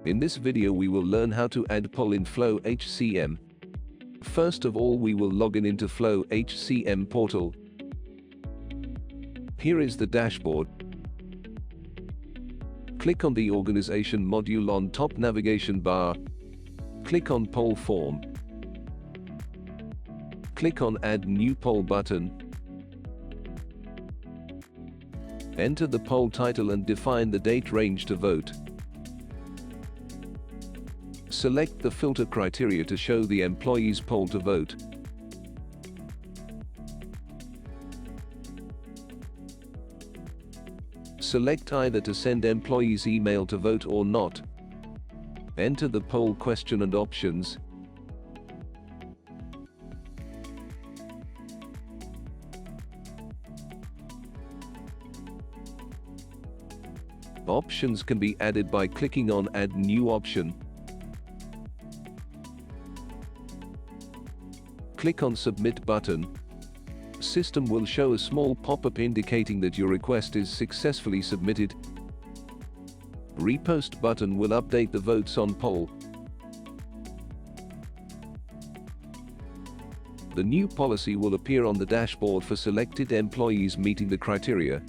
In this video we will learn how to add poll in FlowHCM. First of all, we will log in into FlowHCM portal. Here is the dashboard. Click on the organization module on top navigation bar. Click on poll form. Click on add new poll button. Enter the poll title and define the date range to vote. Select the filter criteria to show the employee's poll to vote. Select either to send employees email to vote or not. Enter the poll question and options. Options can be added by clicking on Add New Option. Click on Submit button. System will show a small pop-up indicating that your request is successfully submitted. Repost button will update the votes on poll. The new policy will appear on the dashboard for selected employees meeting the criteria.